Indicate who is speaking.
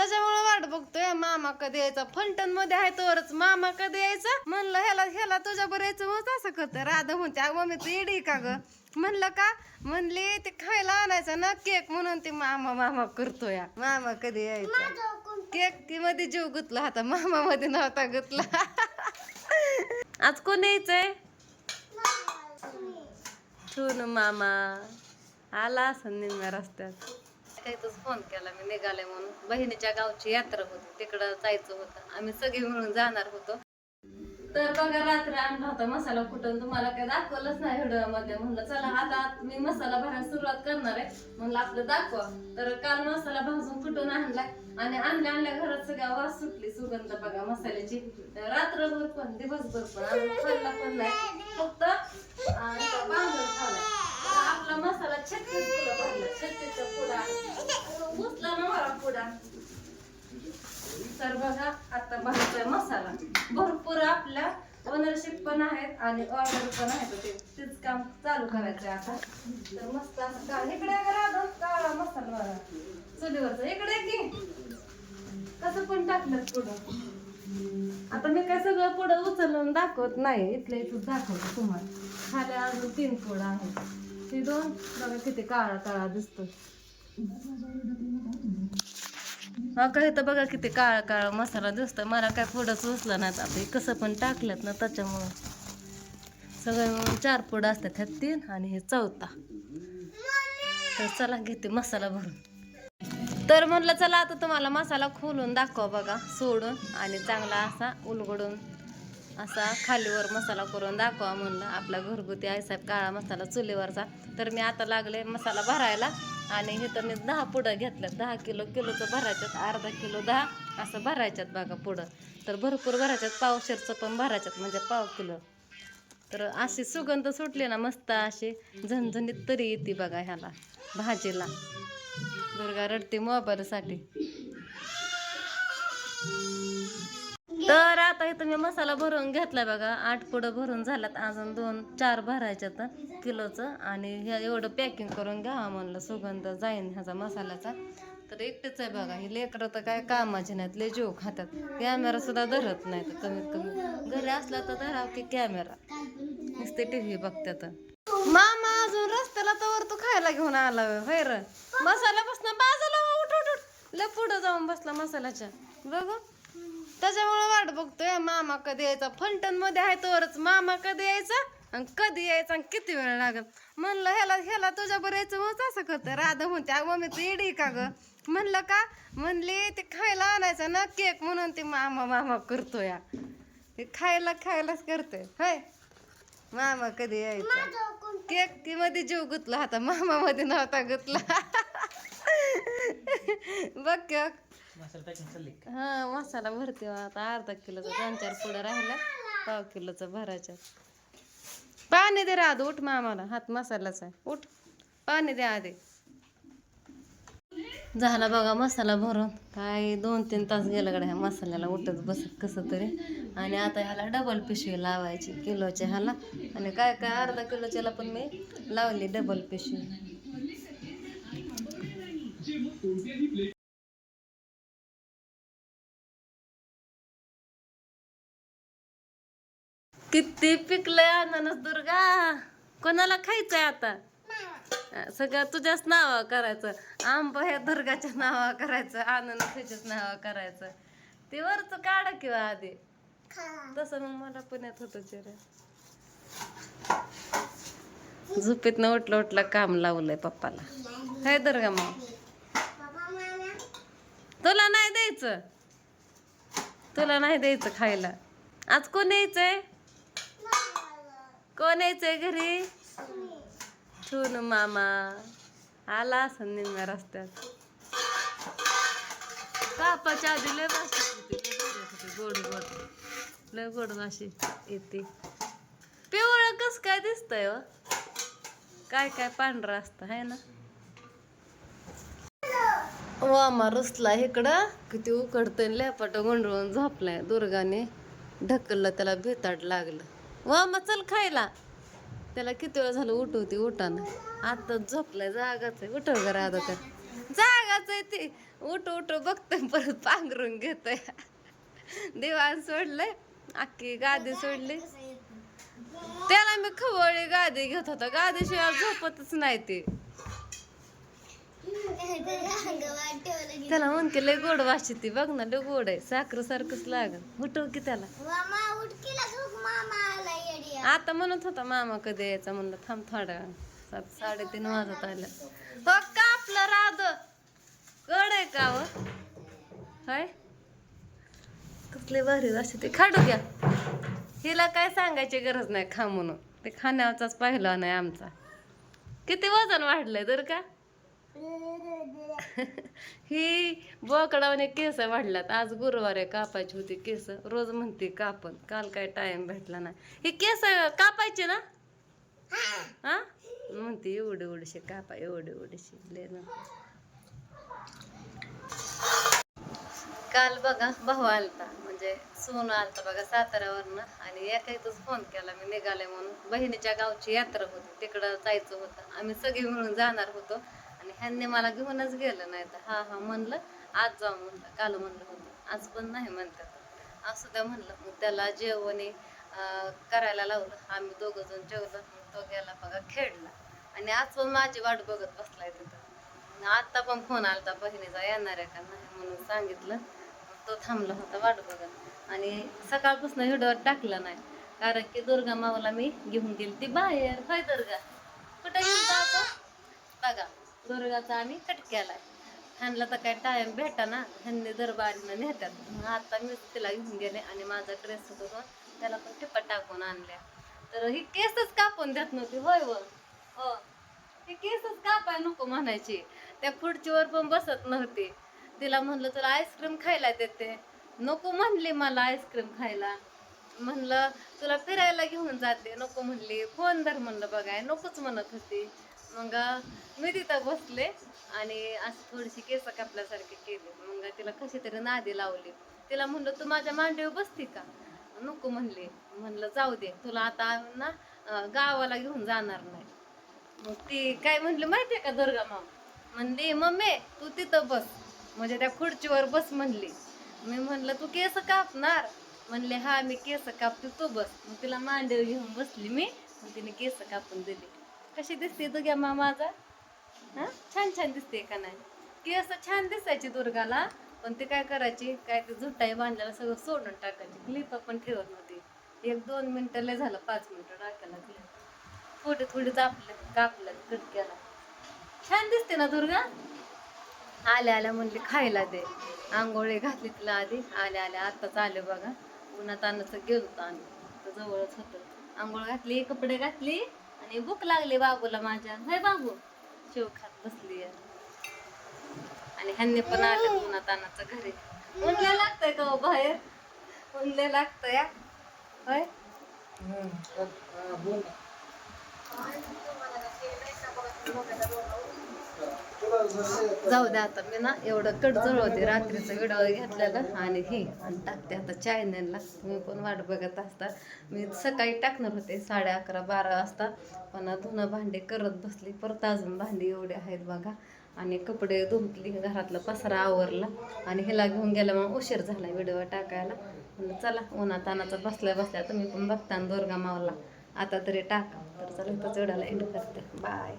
Speaker 1: त्याच्यामुळे वाट बघतोय मामा कधी यायचा. फंटन मध्ये आहे तोवरच मामा कधी यायचा. म्हणलं ह्याला तुझ्या बरं यायचं मग असं करतोय. राधा म्हणते अगं मम्मी तू येडी का ग. म्हणलं का म्हणली ते खायला आणायचं ना केक म्हणून ते मामा मामा करतोय. मामा कधी यायचा. केक की मध्ये जीव गुतला होता, मामा मध्ये नव्हता गुतला. आज कोण यायचंय. सोनू मामा आला असं निम्म्या रस्त्यात. काहीतच फोन केला मी निघाले म्हणून. बहिणीच्या गावची यात्रा होती तिकडं जायचं होतं. आम्ही सगळे मिळून जाणार होतो. तर बघा रात्री आणला होता मसाला कुठून. तुम्हाला काय दाखवलंच नाही व्हिडिओ मध्ये. म्हणलं चला आता मी मसाला भरायला सुरुवात करणार आहे. म्हणलं आपलं दाखवा. तर काल मसाला भाजून कुठून आणलाय आणि आणल्या घरात सगळ्या वास सुटली सुगंध बघा मसाल्याची. रात्रभर पण दिवसभर पण खाल्ला पण नाही. फक्त बांधून खाल्ला. आपला मसाला 36 किलो भरला. 36चा पुडा उचला ना मला पुडा. तर बघा आता भरतोय मसाला. भरपूर आपल्या ओनरशिप पण आहेत आणि ऑर्डर पण आहेत. तेच काम चालू करायचंय आता. तर मस्त असं इकडे काळा मसाला चुलीवरचा इकडे की कसं पण टाकलं पुढं. आता मी काय सगळं पुढं उचलून दाखवत नाही. इथल्या इथं दाखवतो तुम्हाला. खाली अजून 3 पुढं आहेत. ते 2 बघा किती काळा काळा दिसतो. काय तर बघा किती काळा काळा मसाला दिसतोय. मला काय पुढंच उचलं नाही. आता कसं पण टाकल्यात ना त्याच्यामुळं सगळं मिळून 4 पुढं असतात. ह्यात 3 आणि हे 4था. तर चला घेते मसाला भरून. तर म्हणलं चला आता तुम्हाला मसाला खोलून दाखवा बघा सोडून आणि चांगला असा उलगडून असा खालीवर मसाला करून दाखवा म्हणलं. आपला घरगुती आईसाहेब काळा मसाला चुलीवरचा. तर मी आता लागले मसाला भरायला आणि हे तर मी 10 पुढं घेतल्यात. 10 किलोचं भरायच्यात. अर्धा किलो 10 असं भरायच्यात बघा पुढं. तर भरपूर भरायच्यात. पावशेरचं पण भरायच्यात म्हणजे पाव किलो. तर अशी सुगंध सुटली ना मस्त अशी झणझणीत तरी येते बघा ह्याला भाजीला. दुर्गा रडते मोबाईलसाठी. तर आता इथं मी मसाला भरून घेतलाय बघा. 8 पुढं भरून झाल्यात. अजून 2-4 भरायच्यात किलोचं. आणि ह्या एवढं पॅकिंग करून घ्यावं म्हणलं. सुगंध जाईन ह्याचा मसाल्याचा. तर एकटेच आहे बघा. ही लेकरं तर काय कामाची नाहीत. लय जीव खातात. कॅमेरा सुद्धा धरत नाही. तर कमीत कमी घरी असला तर धराव की कॅमेरा. नुसते टीव्ही बघतात. मामा अजून रस्त्याला तर तू खायला घेऊन आला होय. मसाला बसला बाजूला उठ उठ उठ. लय पुढं जाऊन बसला मसाल्याच्या बघू. त्याच्यामुळे वाट बघतोय मामा कधी यायचा. फंटन मध्ये आहे तोवरच मामा कधी यायचा आणि कधी यायचा आणि किती वेळ लागत. म्हणलं ह्याला तुझ्या बरं यायचं मग असं करतोय. राधा म्हणते अगं मम्मी तू येडी का ग. म्हणलं का म्हणली ते खायला आणायचं ना केक म्हणून ते मामा मामा करतोय. ते खायलाच करतोय होय. मामा कधी यायचा. केक की मध्ये जीव गुतला होता. मामा मध्ये नव्हता गुतला. बघ हा मसाला भरते आता. अर्धा किलोचा 2-4 पुढं राहिला. पाव किलोचा भरायचा. पाणी दे राधू उठ. मामाला हात मसालाच आहे. उठ पाणी दे आधी. झाला बघा मसाला भरून. काय 2-3 तास गेलं कडे ह्या मसाल्याला उठत बसत कसं तरी. आणि आता ह्याला डबल पिशवी लावायची किलोच्या ह्याला. आणि काय अर्धा किलोच्याला पण मी लावली डबल पिशवी. किती पिकलंय अननस दुर्गा. कोणाला खायचंय आता. सगळं तुझ्याच नावा करायचं. आंबा ह्या दुर्गाच्या नावा करायचं. अननस ह्याच्याच नावा करायचं. ते वरच काढा किंवा आधी. तसं मग मला पण येत होतं चिरे. झोपेतनं उठलं काम लावलंय पप्पाला. हाय दुर्गा मग तुला नाही द्यायचं खायला. आज कोण यायचंय. कोण यायचंय घरी. सोनू मामा आला असं निम्म्या रस्त्यात. कापाच्या आधी लय गोड लय गोड माशी येते. पिवळं कस काय दिसतंय. काय पांढरं असतं है ना. वामा रुसला इकडं किती उकडतंय. लेपाट गुंडळून झोपलाय. दुर्गाने ढकललं त्याला भेताड लागलं. वामा चल खायला. त्याला किती वेळ झालं उठवते उठाना. आताच झोपलाय. जागाच आहे. उठव का राधा तर जागाच आहे ती. उठ उठ बघतोय परत पांघरून घेतोय. दिवाण सोडलंय, अख्खी गादी सोडली. त्याला मी खवळी गादी घेत होता, गादीशिवाय झोपतच नाही ते. त्याला म्हणते लय गोड वाशी ती, बघ ना लय गोड आहे, साखर सारखंच लागल. उठव की त्याला. आता म्हणत होता मामा कधी यायचा, म्हणलं थांब थोड्या वेळ. 3:30 वाजत आल्या. हो कापलं राध कड आहे का व हाय, कसले भारी वाशी ते. खाडू द्या हिला, काय सांगायची गरज नाही खा म्हणून, ते खाण्याचाच पाहिला नाही आमचा. किती वजन वाढलंय तर का. ही बोकडावाने केस वाढल्यात. आज गुरुवार आहे, कापायची होती केस. रोज म्हणते कापन, काल काय टाइम भेटला नाही. ही केस कापायचे ना, हा म्हणते एवढे एवढेशे कापा, एवढे एवढेशे ले ना. काल बघा भाऊ आलता, म्हणजे सोनं आलता बघा साताऱ्यावरनं, आणि एका इथंच फोन केला मी निघाले म्हणून. बहिणीच्या गावची यात्रा होती, तिकडं जायचं होतं. आम्ही सगळे मिळून जाणार होतो, आणि ह्यांनी मला घेऊनच गेलं नाही. तर हा हा म्हणलं आज जाऊ म्हणलं, काल म्हणलं होतं, आज पण नाही म्हणतात. असं त्या म्हणलं. मग त्याला जेवण करायला लावलं. आम्ही दोघं जण जेवलं. मग तो गेला बघा खेळला, आणि आज पण माझी वाट बघत बसलाय तिथं. आता पण फोन आलता बहिणीचा येणार आहे का नाही म्हणून सांगितलं. तो थांबला होता वाट बघत, आणि सकाळपासून व्हिडिओ टाकला नाही, कारण की दुर्गा माऊला मी घेऊन गेली ती बाहेर. होय दुर्गा, कुठे घेऊन जातो बघा. दुर्गाचा आम्ही कट केलाय. ह्यांना तर काय टाइम भेटा ना, ह्यांनी दरबारीनं नेतात. मग आता मी तिला घेऊन गेले, आणि माझा ड्रेस होतो त्याला पण टिपा टाकून आणल्या. तर ही केसच कापून देत नव्हती. होय व हो, ही केसच कापाय नको म्हणायची. त्या खुर्चीवर पण बसत नव्हती. तिला म्हणलं तुला आईस्क्रीम खायला देते, नको म्हणली मला आईस्क्रीम खायला. म्हणलं तुला फिरायला घेऊन जाते, नको म्हणली. फोन धर म्हणलं बघाय, नकोच म्हणत होती. मग मी तिथं बसले, आणि असं थोडीशी केस कापल्यासारखी केली. मग तिला कशी तरी नादी लावली. तिला म्हणलं तू माझ्या मांडीवर बसती का, नको म्हणली. म्हणलं जाऊ दे, तुला आता ना गावाला घेऊन जाणार नाही. मग ती काय म्हणली माहितीये का दुर्गा माम, म्हणली मम्मी तू तिथं बस, म्हणजे त्या खुर्चीवर बस म्हणली. मी म्हणलं तू केस कापणार, म्हणले हा मी केस कापते, तू बस. मग तिला मांडीवर घेऊन बसली मी, मग तिने केस कापून दिली. कशी दिसते दुर्गा मा माझा, हा छान छान दिसते का नाही. केस छान दिसायची दुर्गाला, पण ती काय करायची, काय ते झुटाई बांधलेला सगळं सोडून टाकायची. क्लिप पण ठेवत नव्हती. 1-2 मिनिटं लय झालं, 5 मिनिटं टाकायला क्लिप. थोडी थोडी कापलं कट केला. छान दिसते ना दुर्गा. आल्या आल्या म्हणली खायला दे. आंघोळी घातली तिला आधी, आल्या आल्या आत्ताच आले बघा. उन्हात अन्नाचं गेलो आम्ही, तर जवळच होतं. आंघोळ घातली, कपडे घातली, आणि भूक लागली बाबूला माझ्या. हाय बाबू, शेव खात बसली. आणि ह्यांनी पण आले उन्हात अन्नाचं घरी. ऊनले लागतंय का बाहेर, ऊनले लागतंय होय. जाऊ द्या आता. मी ना एवढं कट जळवते, रात्रीचं व्हिडिओ घेतलेलं, आणि हे आणि टाकते आता चॅनलला. तुम्ही पण वाट बघत असता. मी सकाळी टाकणार होते 11:30-12 वाजता, पण धुणं भांडे करत बसली. परत अजून भांडी एवढे आहेत बघा, आणि कपडे धुतली, घरातला पसारा आवरला, आणि ह्याला घेऊन गेला मग उशीर झाला व्हिडिओ टाकायला. म्हणलं चला उन्हात तानाचा बसल्या बसल्या तुम्ही पण बघता दुर्गा मावला, आता तरी टाका. तर चला इथंच व्हिडिओला एंड करते. बाय.